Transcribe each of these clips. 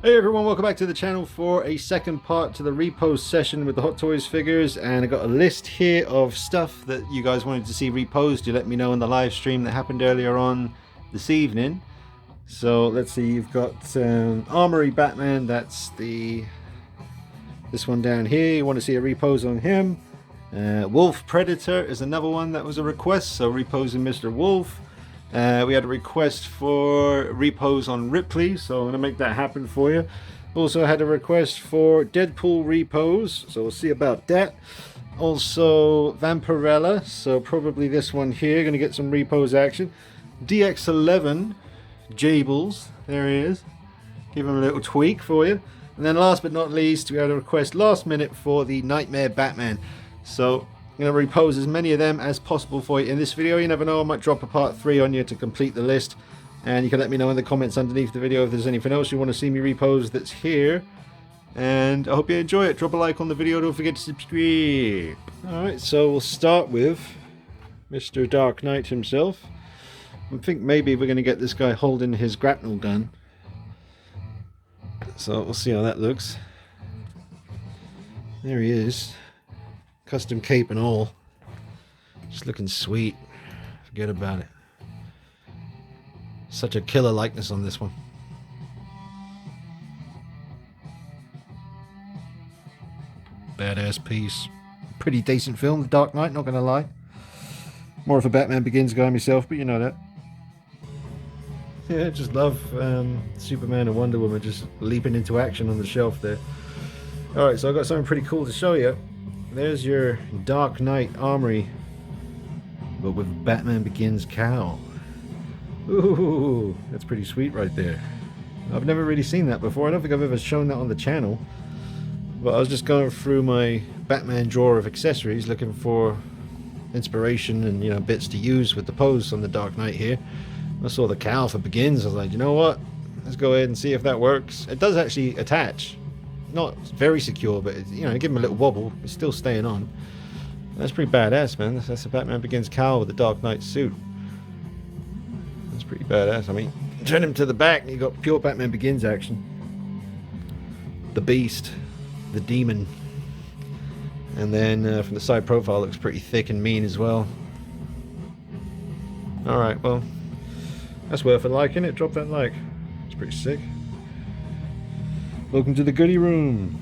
Hey everyone, welcome back to the channel for a second part to the Repose session with the Hot Toys figures, and I got a list here of stuff that you guys wanted to see reposed. You let me know in the live stream that happened earlier on this evening. So let's see, you've got Armory Batman, that's this one down here. You want to see a repose on him. Wolf Predator is another one that was a request, so reposing Mr. Wolf. We had a request for repose on Ripley, so I'm going to make that happen for you. Also had a request for Deadpool repose, so we'll see about that. Also Vampirella, so probably this one here, going to get some repose action. DX11 Jables, there he is. Give him a little tweak for you. And then last but not least, we had a request last minute for the Nightmare Batman. So I'm going to repose as many of them as possible for you in this video. You never know, I might drop a part 3 on you to complete the list. And you can let me know in the comments underneath the video if there's anything else you want to see me repose that's here. And I hope you enjoy it. Drop a like on the video, don't forget to subscribe. Alright, so we'll start with Mr. Dark Knight himself. I think maybe we're going to get this guy holding his grapnel gun. So we'll see how that looks. There he is. Custom cape and all. Just looking sweet. Forget about it. Such a killer likeness on this one. Badass piece. Pretty decent film, The Dark Knight, not gonna lie. More of a Batman Begins guy myself, but you know that. Yeah, just love Superman and Wonder Woman just leaping into action on the shelf there. Alright, so I've got something pretty cool to show you. There's your Dark Knight Armory, but with Batman Begins cowl. Ooh, that's pretty sweet right there. I've never really seen that before. I don't think I've ever shown that on the channel. But I was just going through my Batman drawer of accessories looking for inspiration and, you know, bits to use with the pose on the Dark Knight here. I saw the cowl for Begins. I was like, you know what? Let's go ahead and see if that works. It does actually attach. Not very secure, but you know, give him a little wobble. It's still staying on. That's pretty badass, man. That's a Batman Begins cowl with the Dark Knight suit. That's pretty badass. I mean, turn him to the back, and you got pure Batman Begins action. The Beast, the Demon, and then from the side profile, looks pretty thick and mean as well. All right, well, that's worth a like, innit? Drop that like. It's pretty sick. Welcome to the goodie room.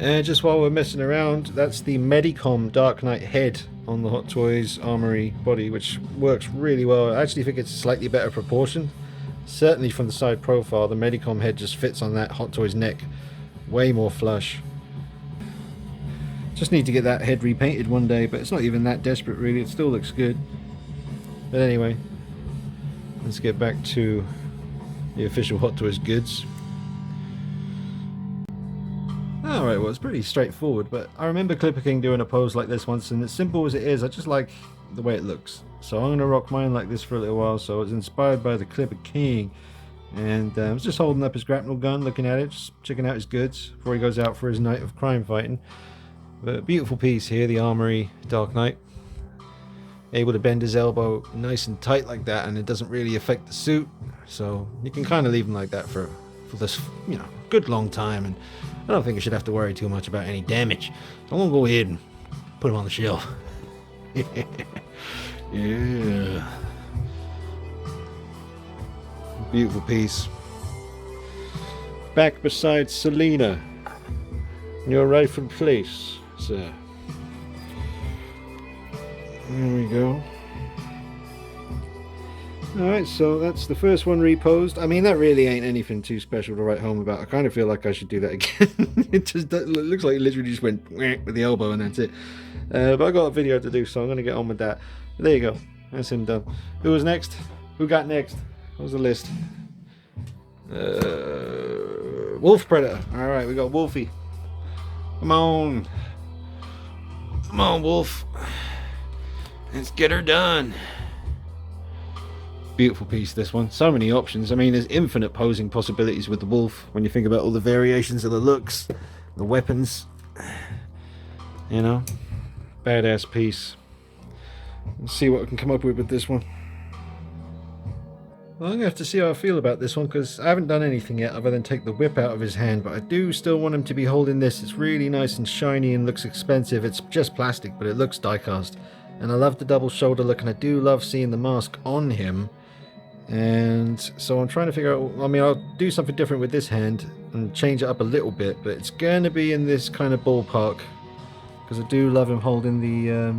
And just while we're messing around, that's the Medicom Dark Knight head on the Hot Toys Armory body, which works really well. I actually think it's slightly better proportion. Certainly from the side profile, the Medicom head just fits on that Hot Toys neck way more flush. Just need to get that head repainted one day, but it's not even that desperate really. It still looks good. But anyway, let's get back to the official Hot Toys goods. Alright, well, it's pretty straightforward, but I remember Clipper King doing a pose like this once, and as simple as it is, I just like the way it looks. So I'm going to rock mine like this for a little while. So I was inspired by the Clipper King, and I was just holding up his grapnel gun, looking at it, just checking out his goods before he goes out for his night of crime fighting. But beautiful piece here, the Armory Dark Knight. Able to bend his elbow nice and tight like that, and it doesn't really affect the suit, so you can kind of leave him like that for this, you know, good long time, and I don't think you should have to worry too much about any damage. So I'm gonna go ahead and put him on the shelf. Yeah, beautiful piece. Back beside Selena, in your rightful place, sir. There we go. Alright, so that's the first one reposed. I mean, that really ain't anything too special to write home about. I kind of feel like I should do that again. It looks like it literally just went with the elbow and that's it. But I got a video to do, so I'm going to get on with that. But there you go. That's him done. Who was next? Who got next? What was the list? Wolf Predator. Alright, we got Wolfie. Come on. Come on, Wolf. Let's get her done. Beautiful piece, this one. So many options. I mean, there's infinite posing possibilities with the wolf when you think about all the variations of the looks, the weapons. You know, badass piece. Let's see what we can come up with this one. Well, I'm going to have to see how I feel about this one, because I haven't done anything yet other than take the whip out of his hand, but I do still want him to be holding this. It's really nice and shiny and looks expensive. It's just plastic, but it looks die-cast. And I love the double shoulder look, and I do love seeing the mask on him. And so I'm trying to figure out, I mean, I'll do something different with this hand and change it up a little bit, but it's going to be in this kind of ballpark, because I do love him holding the,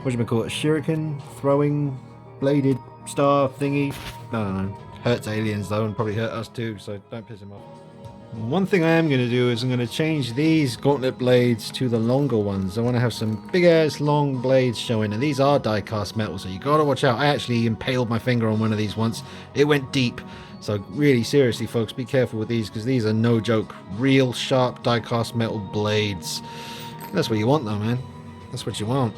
what do you call it, shuriken, throwing, bladed star thingy. I don't know, hurts aliens though, and probably hurt us too, so don't piss him off. One thing I am going to do is I'm going to change these gauntlet blades to the longer ones. I want to have some big ass long blades showing, and these are die cast metal, so you got to watch out. I actually impaled my finger on one of these once. It went deep, so really seriously folks, be careful with these, because these are no joke. Real sharp die cast metal blades. That's what you want though, man. That's what you want.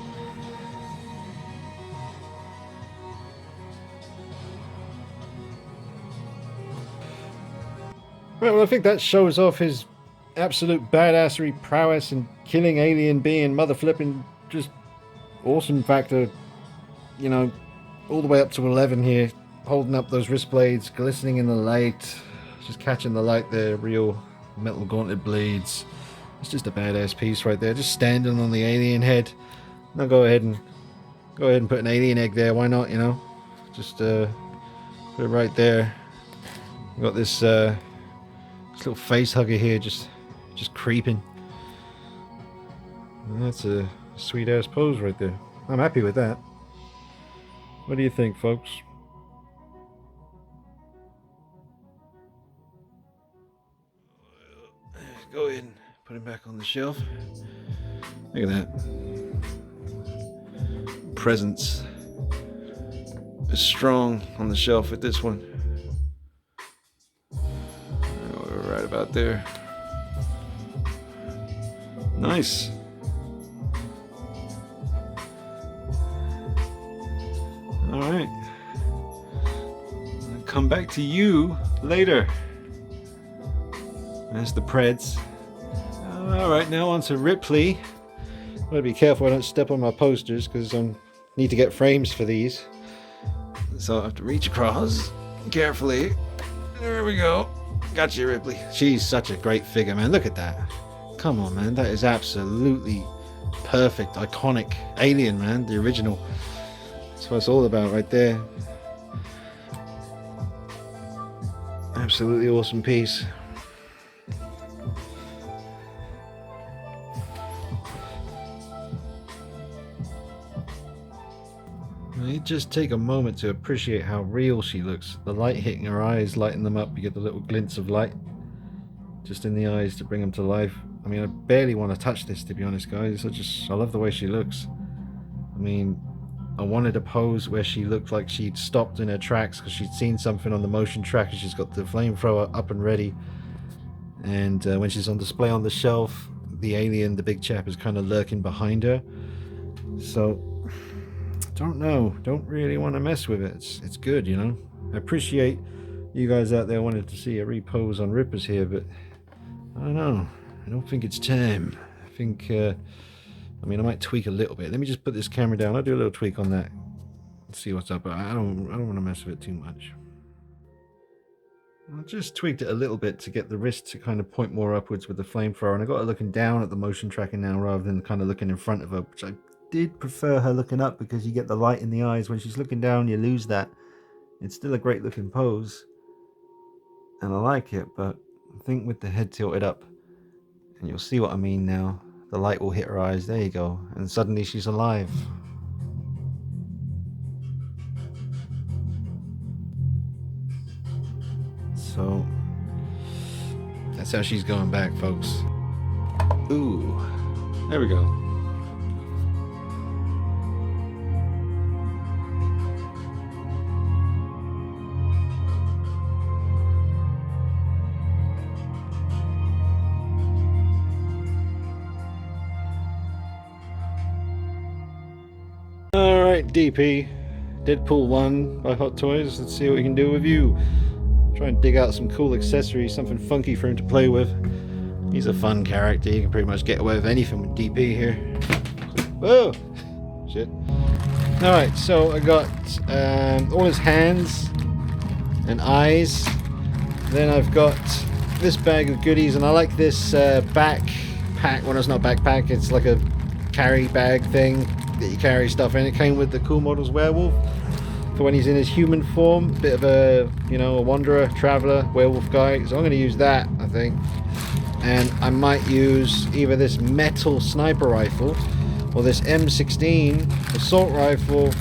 Right, well, I think that shows off his absolute badassery prowess and killing alien being mother flipping just awesome factor, you know, all the way up to 11 here, holding up those wrist blades, glistening in the light, just catching the light there, real metal gauntlet blades. It's just a badass piece right there, just standing on the alien head. Now go ahead and put an alien egg there, why not, you know? Just put it right there. We've got this this little face hugger here, just creeping. And that's a sweet ass pose right there. I'm happy with that. What do you think, folks? Go ahead and put him back on the shelf. Look at that. Presence is strong on the shelf with this one. Right about there. Nice. All right. I'll come back to you later. There's the Preds. All right, now on to Ripley. I'm gonna be careful I don't step on my posters, because I need to get frames for these. So I have to reach across carefully. There we go. Got you, Ripley. She's such a great figure, man. Look at that. Come on, man. That is absolutely perfect, iconic alien, man. The original. That's what it's all about right there. Absolutely awesome piece. You just take a moment to appreciate how real she looks. The light hitting her eyes, lighting them up. You get the little glints of light just in the eyes to bring them to life. I mean, I barely want to touch this, to be honest, guys. I love the way she looks. I mean, I wanted a pose where she looked like she'd stopped in her tracks because she'd seen something on the motion tracker. She's got the flamethrower up and ready. And when she's on display on the shelf, the alien, the big chap, is kind of lurking behind her. So don't know, don't really want to mess with it. It's good, you know. I appreciate you guys out there wanted to see a repose on Rippers here, but I don't know, I don't think it's time. I think I mean, I might tweak a little bit. Let me just put this camera down. I'll do a little tweak on that. Let's see what's up. I don't want to mess with it too much. I just tweaked it a little bit to get the wrist to kind of point more upwards with the flamethrower, and I got her looking down at the motion tracking now rather than kind of looking in front of her, which I did prefer her looking up, because you get the light in the eyes. When she's looking down, you lose that. It's still a great looking pose, and I like it, but I think with the head tilted up, and you'll see what I mean now, the light will hit her eyes. There you go, and suddenly she's alive. So that's how she's going back, folks. Ooh, there we go. Alright, DP, Deadpool 1 by HotToys. Let's see what we can do with you. Try and dig out some cool accessories, something funky for him to play with. He's a fun character. You can pretty much get away with anything with DP here. Whoa! Shit. Alright, so I got all his hands and eyes. Then I've got this bag of goodies, and I like this backpack. Well, it's not backpack, it's like a carry bag thing that you carry stuff in. It came with the Cool Models werewolf for when he's in his human form. Bit of a, you know, a wanderer, traveler, werewolf guy. So I'm going to use that, I think. And I might use either this metal sniper rifle or this M16 assault rifle,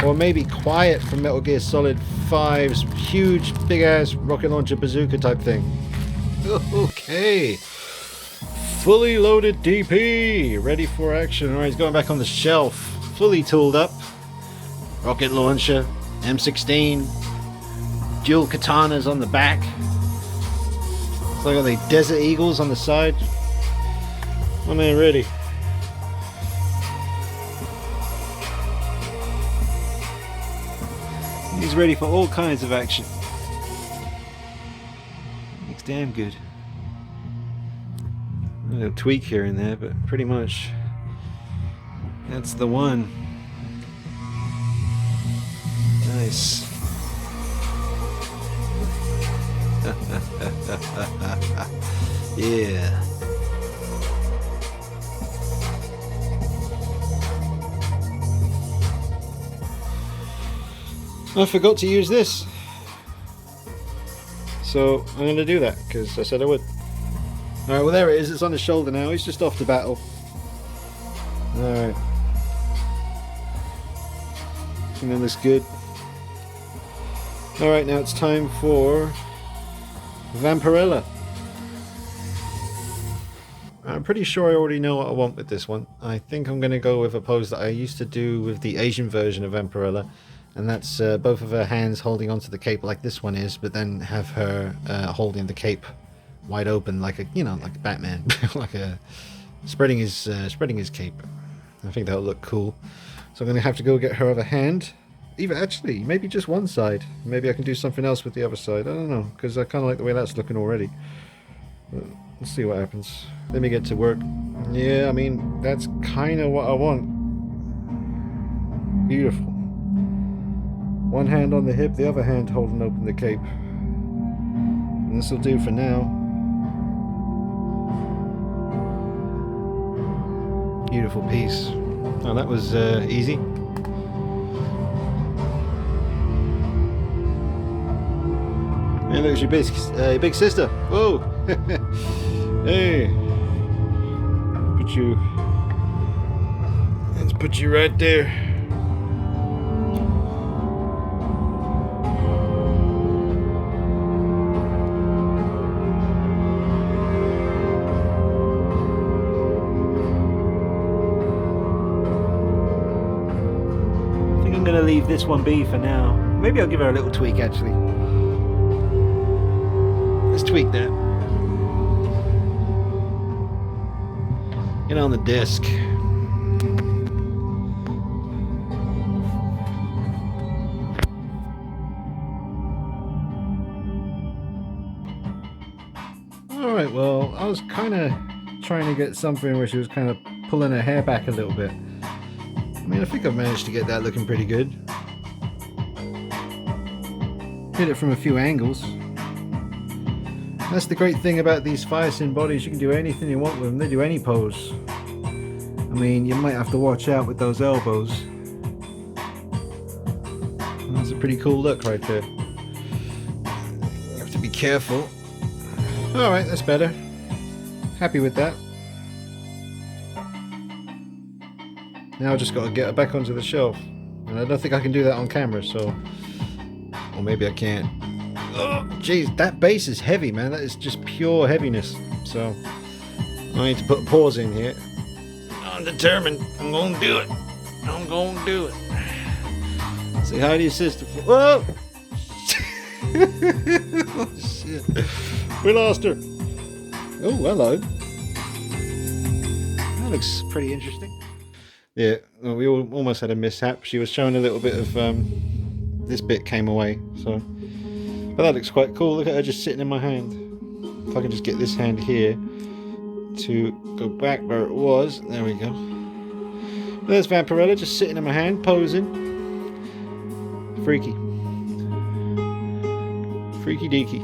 or maybe Quiet from Metal Gear Solid 5's huge big ass rocket launcher bazooka type thing. Okay, fully loaded DP, ready for action. Alright, he's going back on the shelf, fully tooled up. Rocket launcher, M16, dual katanas on the back. So I got the Desert Eagles on the side. My man ready. He's ready for all kinds of action. Looks damn good. A little tweak here and there, but pretty much that's the one. Nice. Yeah. I forgot to use this, so I'm going to do that because I said I would. Alright, well there it is, it's on his shoulder now, he's just off to battle. Alright. And that looks good. Alright, now it's time for Vampirella. I'm pretty sure I already know what I want with this one. I think I'm going to go with a pose that I used to do with the Asian version of Vampirella. And that's both of her hands holding onto the cape like this one is, but then have her holding the cape wide open like a, you know, like Batman, like a spreading his cape. I think that'll look cool. So I'm going to have to go get her other hand. Even actually, maybe just one side. Maybe I can do something else with the other side. I don't know, because I kind of like the way that's looking already. But let's see what happens. Let me get to work. Yeah, I mean, that's kind of what I want. Beautiful. One hand on the hip, the other hand holding open the cape. And this will do for now. Beautiful piece. Oh, that was easy. And there's your big sister. Whoa! Hey! Let's put you right there. I'm going to leave this one be for now. Maybe I'll give her a little tweak actually. Let's tweak that. Get on the disc. Alright, well, I was kind of trying to get something where she was kind of pulling her hair back a little bit. I mean, I think I've managed to get that looking pretty good. Hit it from a few angles. That's the great thing about these Firesin bodies, you can do anything you want with them, they do any pose. I mean, you might have to watch out with those elbows. That's a pretty cool look right there. You have to be careful. Alright, that's better. Happy with that. Now I just got to get her back onto the shelf. And I don't think I can do that on camera, so... Or maybe I can't. Oh, jeez, that bass is heavy, man. That is just pure heaviness. So, I need to put a pause in here. I'm determined. I'm going to do it. I'm going to do it. Say hi to your sister. Whoa! Oh, shit. We lost her. Oh, hello. That looks pretty interesting. Yeah, well, we almost had a mishap. She was showing a little bit of... this bit came away, so... But that looks quite cool. Look at her just sitting in my hand. If I can just get this hand here to go back where it was. There we go. There's Vampirella just sitting in my hand, posing. Freaky. Freaky deaky.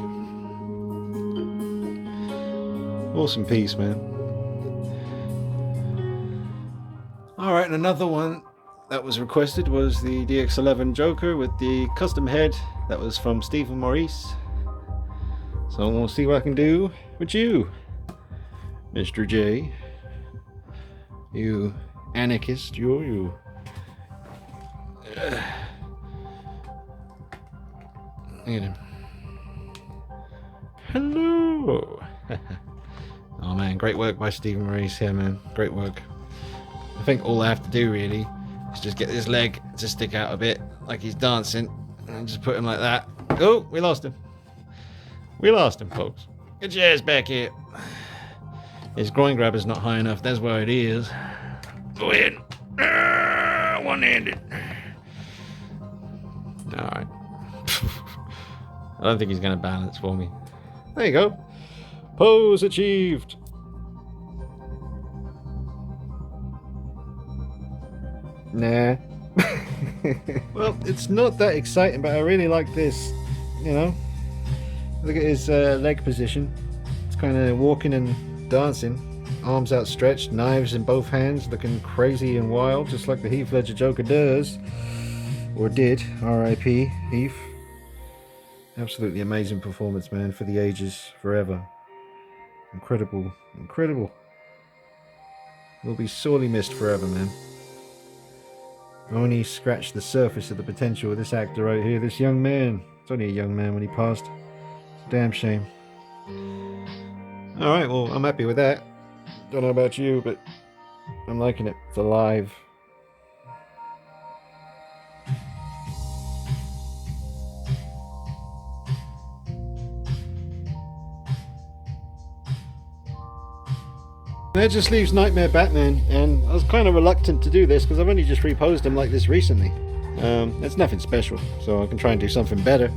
Awesome piece, man. Alright, and another one that was requested was the DX11 Joker with the custom head. That was from Stephen Maurice. So we'll see what I can do with you, Mr. J. You anarchist, you. Look at him. Hello. Oh man, great work by Stephen Maurice here, man. Great work. I think all I have to do really is just get this leg to stick out a bit like he's dancing and just put him like that. Oh, we lost him. We lost him, folks. Get your ass back here. His groin grabber's not high enough. That's where it is. Go ahead. One-handed. Alright. I don't think he's going to balance for me. There you go. Pose achieved. Nah. Well, it's not that exciting, but I really like this, you know. Look at his leg position. It's kind of walking and dancing. Arms outstretched, knives in both hands, looking crazy and wild, just like the Heath Ledger Joker does. Or did. R.I.P. Heath. Absolutely amazing performance, man, for the ages, forever. Incredible. Incredible. Will be sorely missed forever, man. Only scratched the surface of the potential of this actor right here, this young man. It's only a young man when he passed. It's a damn shame. Alright, well, I'm happy with that. Don't know about you, but I'm liking it. It's alive. That just leaves Nightmare Batman, and I was kind of reluctant to do this because I've only just reposed him like this recently. It's nothing special, so I can try and do something better.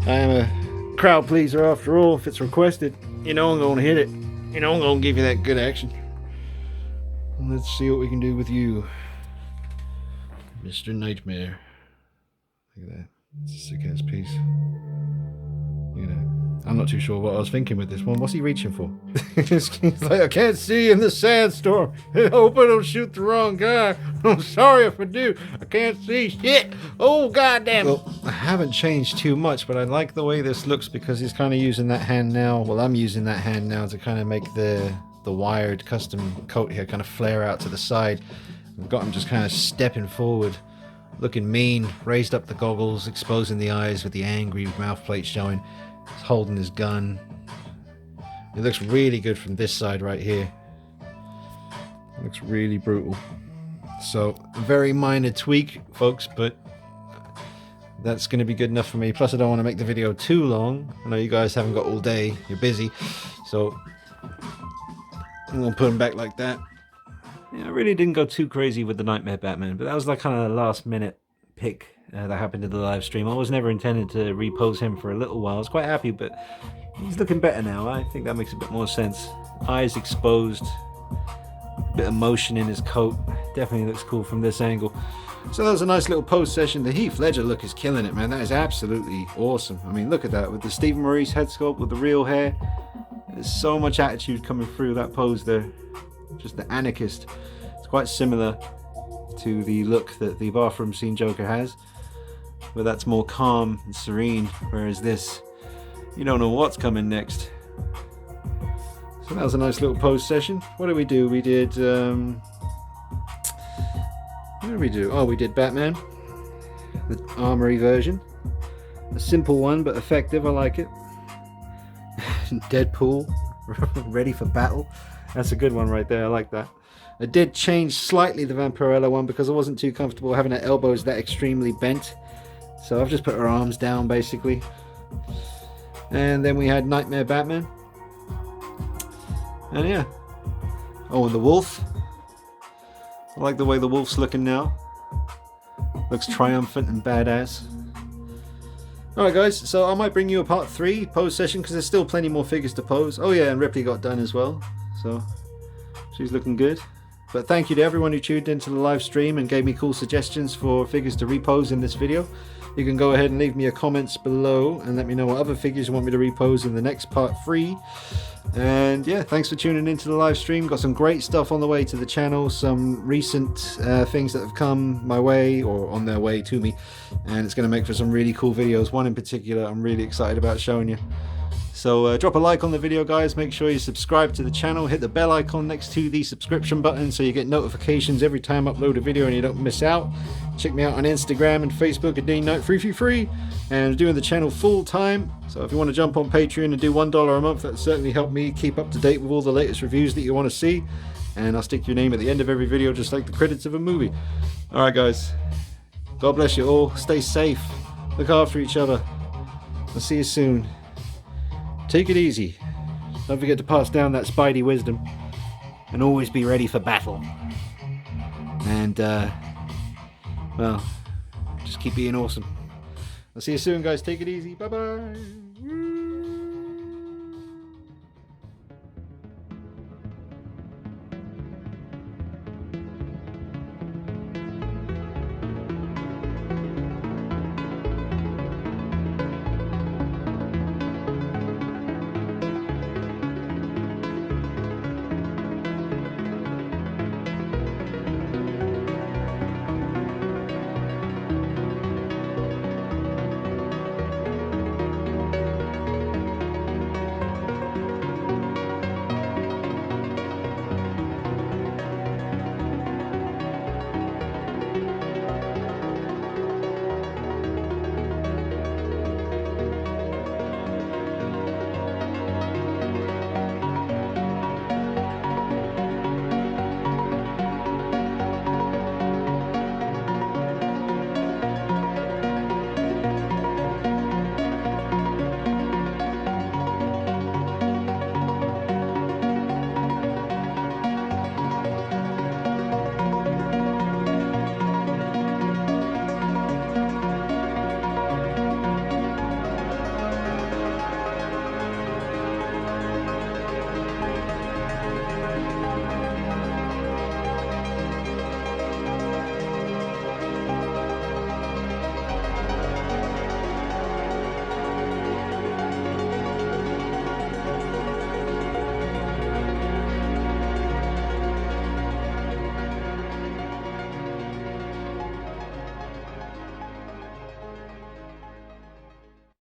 I am a crowd pleaser after all. If it's requested, you know I'm going to hit it. You know I'm going to give you that good action. Let's see what we can do with you, Mr. Nightmare. Look at that. It's a sick ass piece. Look at that. I'm not too sure what I was thinking with this one. What's he reaching for? He's like, I can't see in the sandstorm. I hope I don't shoot the wrong guy. I'm sorry if I do. I can't see shit. Oh, goddamn. Well, I haven't changed too much, but I like the way this looks because he's kind of using that hand now. Well, I'm using that hand now to kind of make the wired custom coat here kind of flare out to the side. I've got him just kind of stepping forward, looking mean, raised up the goggles, exposing the eyes with the angry mouth plate showing. He's holding his gun. It looks really good from this side right here. It looks really brutal. So, a very minor tweak, folks, but that's going to be good enough for me. Plus, I don't want to make the video too long. I know you guys haven't got all day. You're busy. So, I'm going to put him back like that. Yeah, I really didn't go too crazy with the Nightmare Batman, but that was like kind of a last minute pick. That happened in the live stream. I was never intended to repose him for a little while. I was quite happy, but he's looking better now. I think that makes a bit more sense. Eyes exposed, a bit of motion in his coat. Definitely looks cool from this angle. So that was a nice little pose session. The Heath Ledger look is killing it, man. That is absolutely awesome. I mean, look at that with the Stephen Maurice head sculpt with the real hair. There's so much attitude coming through that pose there. Just the anarchist. It's quite similar to the look that the bathroom scene Joker has, but that's more calm and serene, whereas this, you don't know what's coming next. So that was a nice little pose session. What did we do? We did what did we do? Oh, we did Batman, the armory version, a simple one but effective. I like it. Deadpool ready for battle. That's a good one right there. I like that. I did change slightly the Vampirella one because I wasn't too comfortable having her elbows that extremely bent. So I've just put her arms down basically. And then we had Nightmare Batman. And yeah. Oh, and the wolf. I like the way the wolf's looking now. Looks triumphant and badass. Alright guys, so I might bring you a part 3 pose session because there's still plenty more figures to pose. Oh yeah, and Ripley got done as well. So she's looking good. But thank you to everyone who tuned into the live stream and gave me cool suggestions for figures to repose in this video. you can go ahead and leave me your comments below and let me know what other figures you want me to repose in the next part 3. And yeah, thanks for tuning into the live stream. Got some great stuff on the way to the channel, some recent things that have come my way or on their way to me, and it's going to make for some really cool videos. One in particular I'm really excited about showing you. So drop a like on the video, guys. Make sure you subscribe to the channel, hit the bell icon next to the subscription button so you get notifications every time I upload a video and you don't miss out. Check me out on Instagram and Facebook at DKnight333, and I'm doing the channel full time, so if you want to jump on Patreon and do $1 a month, that certainly help me keep up to date with all the latest reviews that you want to see, and I'll stick your name at the end of every video just like the credits of a movie. Alright guys, God bless you all, stay safe, look after each other, I'll see you soon. Take it easy. Don't forget to pass down that Spidey wisdom. And always be ready for battle. And, well, just keep being awesome. I'll see you soon, guys. Take it easy. Bye-bye.